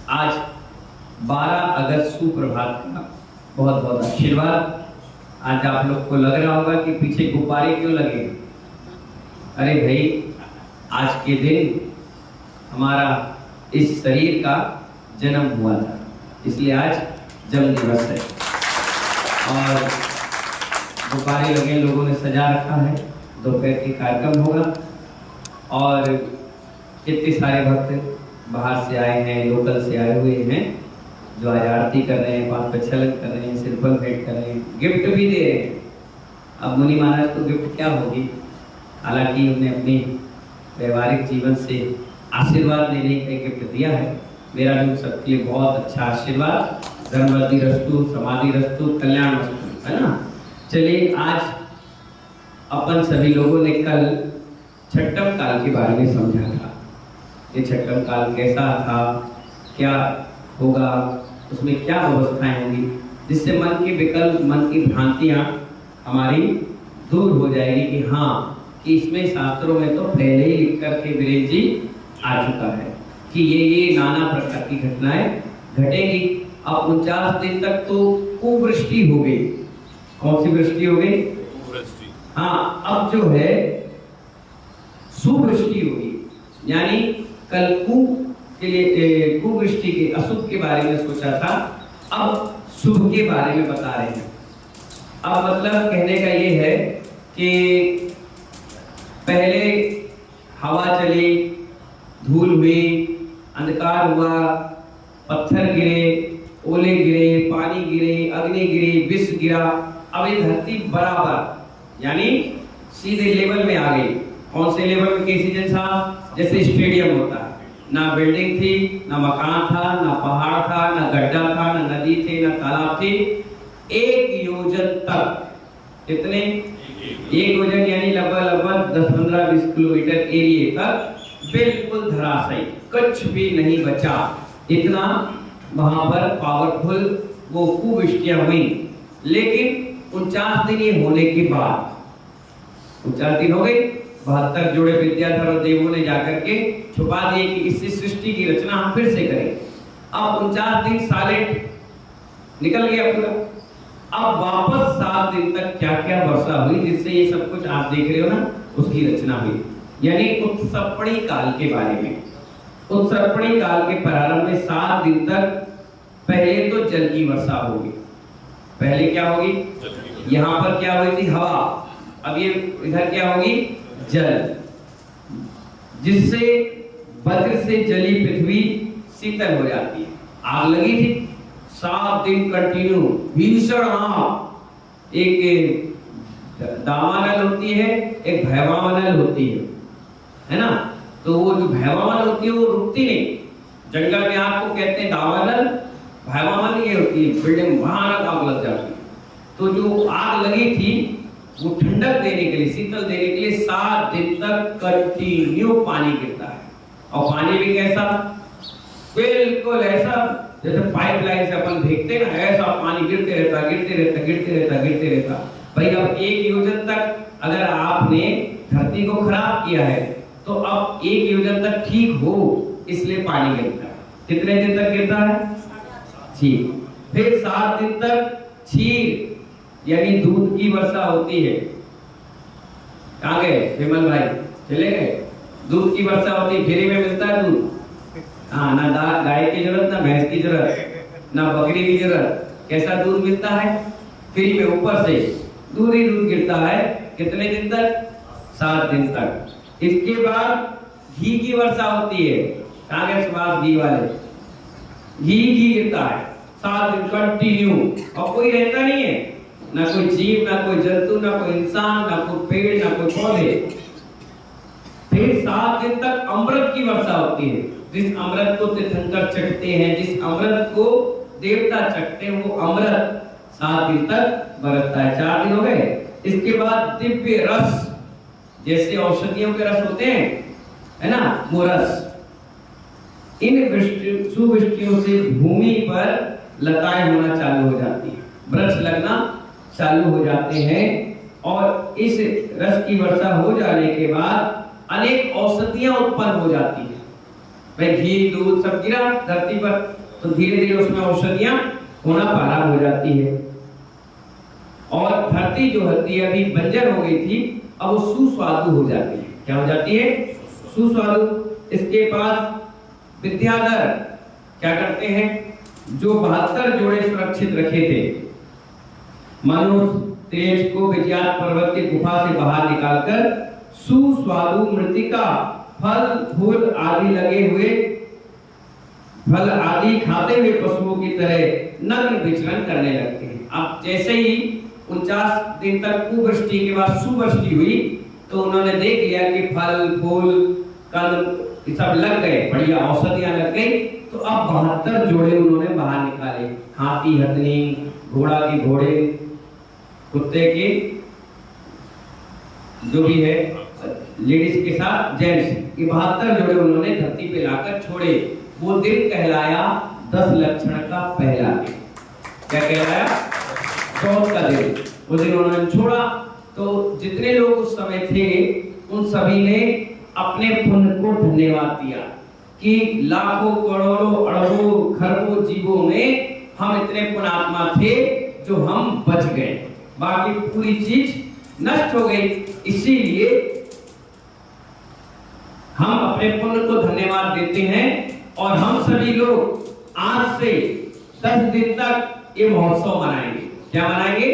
आज 12 अगस्त सुप्रभात का बहुत बहुत आशीर्वाद। आज आप लोग को लग रहा होगा कि पीछे गुब्बारे क्यों लगे। अरे भाई, आज के दिन हमारा इस शरीर का जन्म हुआ था, इसलिए आज जन्म दिवस है और गुब्बारे लगे, लोगों ने सजा रखा है। दोपहर के कार्यक्रम होगा और कितने सारे भक्त बाहर से आए हैं, लोकल से आए हुए हैं जो आज आरती कर रहे हैं, पांच प्रचलन कर रहे हैं, सिरफल भेंट कर रहे हैं, गिफ्ट भी दे रहे हैं। अब मुनि महाराज को गिफ्ट क्या होगी, हालांकि उन्हें अपनी व्यवहारिक जीवन से आशीर्वाद देने का गिफ्ट दिया है। मेरा भी सबके लिए बहुत अच्छा आशीर्वाद, धनवृद्धि रस्तु, समाधि रस्तु, कल्याण रस्तु, है ना। चलिए, आज अपन सभी लोगों ने कल छठम काल के बारे में समझा था। ये छठम काल कैसा था, क्या होगा, उसमें क्या अवस्थाएं होंगी, जिससे मन के विकल्प, मन की भ्रांतियां हमारी दूर हो जाएगी कि हाँ, कि इसमें शास्त्रों में तो पहले ही लिख करके वीरेंद्र जी आ चुका है कि ये नाना प्रकार की घटनाएं घटेगी। अब 49 दिन तक तो कुवृष्टि हो गई। कौन सी वृष्टि हो गई? हाँ, अब जो है सुवृष्टि होगी, यानी कल के लिए कुवृष्टि के अशुभ के बारे में सोचा था, अब शुभ के बारे में बता रहे हैं। अब मतलब कहने का ये है कि पहले हवा चली, धूल हुई, अंधकार हुआ, पत्थर गिरे, ओले गिरे, पानी गिरे, अग्नि गिरी, विष गिरा। अब ये धरती बराबर यानी सीधे लेवल में आ गई। कौन से लेवल में? कैसी जैसा जैसे स्टेडियम होता है, ना बिल्डिंग थी, ना मकान था, ना पहाड़ था, ना गड्ढा था, ना नदी थी, ना तालाब थी। 1 योजन तक, कितने? 1 योजन यानी लगभग 10-15-20 किलोमीटर एरिया तक बिल्कुल धराशायी, कुछ भी नहीं बचा। इतना वहां पर पावरफुल वो कुवृष्टियां हुई। लेकिन 49 दिन ये होने के बाद, 49 दिन हो गए, 72 जोड़े विद्याधर और देवों ने जाकर के छुपा दिए कि इससे सृष्टि की रचना हम फिर से करें। अब 49 दिन सालेट निकल गया पूरा। अब वापस 7 दिन तक क्या क्या वर्षा हुई जिससे ये सब कुछ आप देख रहे हो ना, उसकी रचना हुई। यानी उत्सर्पणी काल के बारे में। उत्सर्पणी काल के प्रारंभ में 7 दिन तक पहले तो जल की वर्षा होगी। पहले क्या होगी? यहाँ पर क्या हुई थी? हवा। अब ये इधर क्या होगी? जल, जिससे वज्र से जली पृथ्वी शीतल हो जाती है। आग लगी थी 7 दिन कंटिन्यू, भीषण आग। एक दावानल होती है, एक भैवानल होती है ना। तो वो जो भैवानल होती है वो रुकती नहीं। जंगल में आग को कहते हैं दावानल, भैवानल ये होती है बिल्डिंग भयानक आग लग जाती है। तो जो आग लगी थी वो ठंडक देने के लिए, शीतल देने के लिए 7 दिन तक कंटिन्यू पानी गिरता है। और पानी भी कैसा? बिल्कुल ऐसा जैसे पाइपलाइन से अपन देखते हैं ना, ऐसा पानी गिरते रहता, गिरते रहता, गिरते रहता, गिरते रहता। भाई, अब 1 योजन तक अगर आपने धरती को खराब किया है तो अब 1 योजन तक ठीक हो, इसलिए पानी गिरता है। कितने दिन तक गिरता है? ठीक। फिर 7 दिन तक क्षीर यानी दूध की वर्षा होती है। कहाँ गए विमल भाई? चले गए? दूध की वर्षा होती है, फ्री में मिलता है दूध। हाँ, ना गाय की जरूरत, ना भैंस की जरूरत, ना बकरी की जरूरत। कैसा दूध मिलता है? फ्री में, ऊपर से दूध ही दूध गिरता है। कितने दिन तक? 7 दिन तक। इसके बाद घी की वर्षा होती है। कहाँ गए सुभाष घी वाले? घी गिरता है 7 दिन कंटिन्यू, और कोई रहता नहीं है, ना कोई जीव, ना कोई जंतु, ना कोई इंसान, ना कोई पेड़, ना कोई पौधे। फिर 7 दिन तक अमृत की वर्षा होती है। जिस अमृत को तीर्थंकर चखते हैं, जिस अमृत को देवता चखते हैं, वो अमृत 7 दिन तक बरसता है। 4 दिन हो गए। इसके बाद दिव्य रस, जैसे औषधियों के रस होते हैं, है ना, वो रस। इन सुवृष्टियों से भूमि पर लताएं होना चालू हो जाती है, वृक्ष लगना चालू हो जाते हैं। और इस रस की वर्षा हो जाने के बाद अनेक औषधियां उत्पन्न हो जाती हैं। भाई घी दूध सब गिरा धरती पर, तो धीरे धीरे उसमें औषधियां होना प्रारंभ हो जाती है। और धरती जो होती है अभी बंजर हो गई थी, अब वो सुस्वादु हो जाती है। क्या हो जाती है? सुस्वादु। इसके पास विद्याधर क्या करते हैं, जो 72 जोड़े सुरक्षित रखे थे, मनुष्य तेज को विज्ञात पर्वत की गुफा से बाहर निकालकर सुस्वादु मृतिका फल फूल आदि लगे हुए फल आदि खाते हुए पशुओं की तरह नग्न विचरण करने लगते हैं। अब जैसे ही 49 दिन तक कुवृष्टि के बाद सुवृष्टि हुई, तो उन्होंने देख लिया कि फल फूल कंद सब लग गए, बढ़िया औषधियां लग गई। तो अब 72 जोड़े उन्होंने बाहर निकाले, हाथी हथनी घोड़ा के घोड़े कुत्ते के, जो भी है लेडीज के साथ जेंट्स, ये 72 जोड़े उन्होंने धरती पे लाकर छोड़े। वो दिन कहलाया 10 लक्षण का पहला दिन। क्या कहलाया? 14 का दिन। वो दिन उन्होंने छोड़ा, तो जितने लोग उस समय थे उन सभी ने अपने पुण्य को धन्यवाद दिया कि लाखों करोड़ों अरबों खरबों जीवों में हम इतने पुण्यात्मा थे जो हम बच गए, बाकी पूरी चीज नष्ट हो गई। इसीलिए हम अपने पुण्य को धन्यवाद देते हैं और हम सभी लोग आज से 10 दिन तक ये महोत्सव मनाएंगे। क्या मनाएंगे?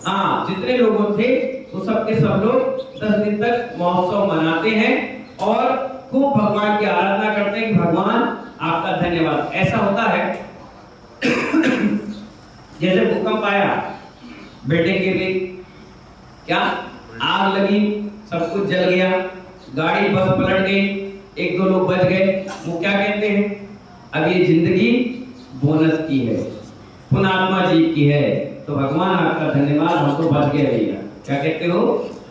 हाँ, जितने लोगों थे वो सब के सब लोग 10 दिन तक महोत्सव मनाते हैं और खूब भगवान की आराधना करते हैं कि भगवान आपका धन्यवाद। ऐसा होता है जैसे भूकंप आया, बिल्डिंग गिर गई, क्या आग लगी, सब कुछ जल गया, गाड़ी बस पलट गई, 1-2 लोग बच गए, वो क्या कहते हैं? अब ये जिंदगी बोनस की है, पुण्यात्मा जीव की है, तो भगवान आपका धन्यवाद, हम तो बच गए भैया। क्या कहते हो?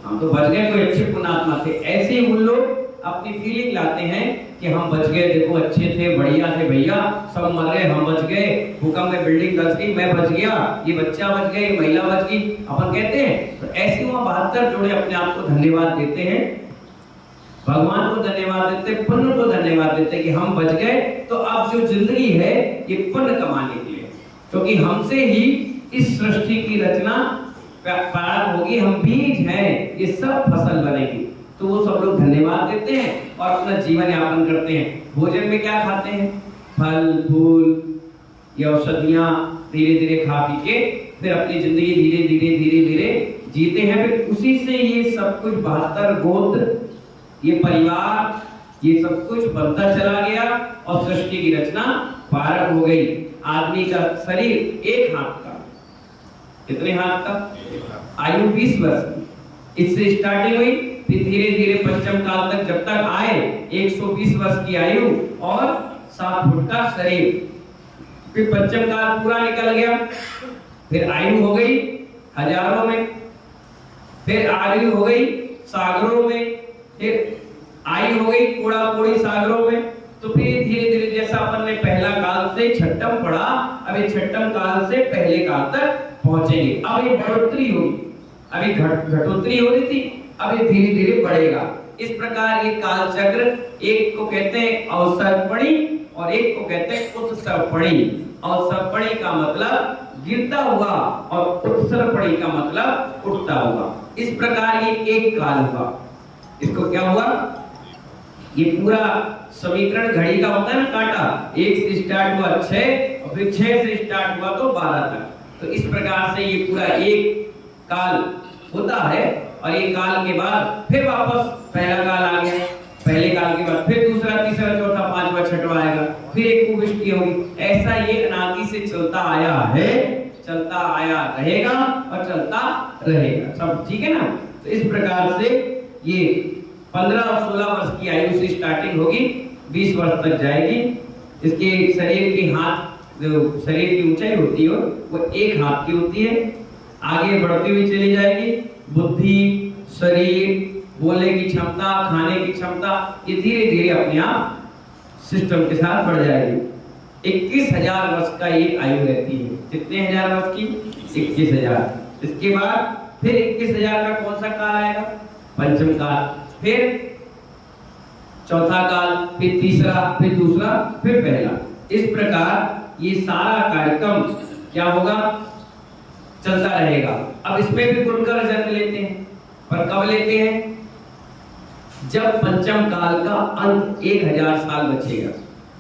हम तो बच गए, कोई अच्छे पुण्यात्मा थे। ऐसे ही उन लोग अपनी फीलिंग लाते हैं कि हम बच गए, देखो अच्छे थे, बढ़िया थे भैया, सब मर गए, हम बच गए, भूकंप में बिल्डिंग धस गई, मैं बच गया, ये बच्चा बच गया, ये महिला बच गई, अपन कहते हैं। तो ऐसे वहां 72 जोड़े अपने आप को धन्यवाद देते हैं, भगवान को धन्यवाद देते, पुण्य को धन्यवाद देते कि हम बच गए। तो अब जो जिंदगी है ये पुण्य कमाने के लिए, क्योंकि हमसे ही इस सृष्टि की रचना प्रारंभ होगी, हम बीज हैं, ये सब फसल बनेगी। तो वो सब लोग धन्यवाद देते हैं और अपना जीवन यापन करते हैं। भोजन में क्या खाते हैं? फल फूल, ये औषधियां धीरे धीरे खा पी के फिर अपनी जिंदगी धीरे धीरे जीते हैं। फिर उसी से ये सब कुछ 72 गोत्र, ये परिवार, ये सब कुछ बनता चला गया और सृष्टि की रचना प्रारंभ हो गई। आदमी का शरीर 1 हाथ का, कितने हाथ का? आयु 20 वर्ष की, इससे स्टार्टिंग हुई, फिर धीरे धीरे पंचम काल तक जब तक आए 120 वर्ष की आयु और 7 फुट का शरीर। फिर पंचम काल पूरा निकल गया, फिर आयु हो गई हजारों में, फिर आयु हो गई सागरों में, फिर आयु हो गई कोड़ा कोड़ी सागरों में। तो फिर धीरे धीरे जैसा अपन ने पहला काल से छठम पढ़ा, अब ये छठम काल से पहले काल तक पहुंचेंगे। अब ये बढ़ोतरी होगी, अभी घटोतरी हो रही थी, अब ये धीरे धीरे बढ़ेगा। इस प्रकार ये काल चक्र, एक को कहते हैं अवसर्पणी और एक को कहते हैं उत्सर्पणी। अवसर्पणी का मतलब गिरता हुआ और उत्सर्पणी का मतलब उठता हुआ। इस प्रकार ये एक काल हुआ। इसको क्या हुआ? ये पूरा समीकरण घड़ी का होता है ना, कांटा, 1 से स्टार्ट हुआ 6 और फिर 6 से स्टार्ट हुआ तो 12 तक। तो इस प्रकार से ये पूरा एक काल होता है और एक काल के बाद फिर वापस पहला काल आ गया, पहले काल के बाद फिर दूसरा, तीसरा, चौथा, पांचवा, छठवां आएगा, फिर एक कुवृष्टि होगी। ऐसा ये अनादि से चलता आया है, चलता आया रहेगा और चलता रहेगा, सब ठीक है ना। तो इस प्रकार से ये 15 और 16 वर्ष की आयु से स्टार्टिंग होगी, 20 वर्ष तक जाएगी। इसके शरीर की हाथ, जो शरीर की ऊंचाई होती है वो 1 हाथ की होती है, आगे बढ़ती हुई चली जाएगी। बुद्धि, शरीर, बोलने की क्षमता, खाने की क्षमता, ये धीरे धीरे अपने आप सिस्टम के साथ बढ़ जाएगी। 21,000 वर्ष का ये आयु रहती है। कितने हजार वर्ष की? 21,000। इसके बाद फिर 21,000 का कौन सा काल आएगा? पंचम काल। फिर चौथा काल, फिर तीसरा, फिर दूसरा, फिर पहला। इस प्रकार ये सारा कार्यक्रम क्या होगा, चलता रहेगा। अब इसमें भी कुलकर जन्म लेते हैं, पर कब लेते हैं, जब पंचम काल का अंत 1000 साल बचेगा।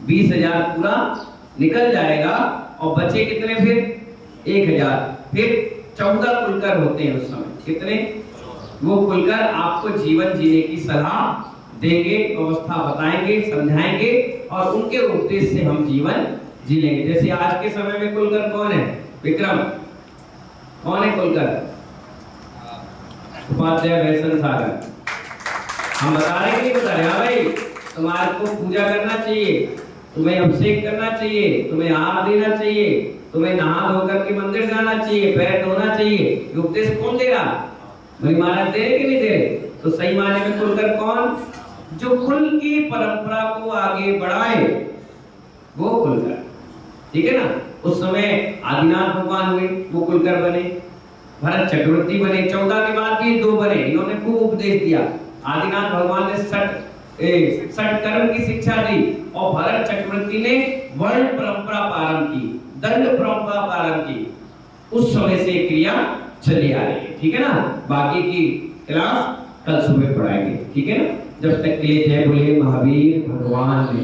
20,000 पूरा निकल जाएगा और बचे कितने फिर 1000। फिर 14 कुलकर होते हैं उस समय। कितने? वो कुलकर आपको जीवन जीने की सलाह देंगे, व्यवस्था बताएंगे, समझाएंगे और उनके उपदेश से हम जीवन जी लेंगे। जैसे आज के समय में कुलकर कौन है? विक्रम। कौन है कुलकर? उपाध्याय वैष्णव सागर। हम बता रहे हैं कि बता रहे हैं, हाँ भाई तुम्हारे को पूजा करना चाहिए, तुम्हें अभिषेक करना चाहिए, तुम्हें हार देना चाहिए, तुम्हें नहा धोकर के मंदिर जाना चाहिए, पैर धोना चाहिए। उपदेश कौन दे रहा? भाई महाराज दे रहे कि नहीं दे रहे? तो सही माने में कुलकर कौन? जो कुल की परंपरा को आगे बढ़ाए वो कुलकर। ठीक है ना? उस समय आदिनाथ भगवान हुए, वो कुलकर बने। भरत चक्रवर्ती बने, 14 के बाद भी 2 बने। इन्होंने खूब उपदेश दिया। आदिनाथ भगवान ने सठ कर्म की शिक्षा दी और भरत चक्रवर्ती ने वर्ण परंपरा प्रारंभ की, दंड परंपरा प्रारंभ की। उस समय से क्रिया चली आ रही है। ठीक है ना? बाकी की क्लास कल सुबह पढ़ाएंगे। ठीक है ना? जब तक के लिए जय बोले महावीर भगवान की।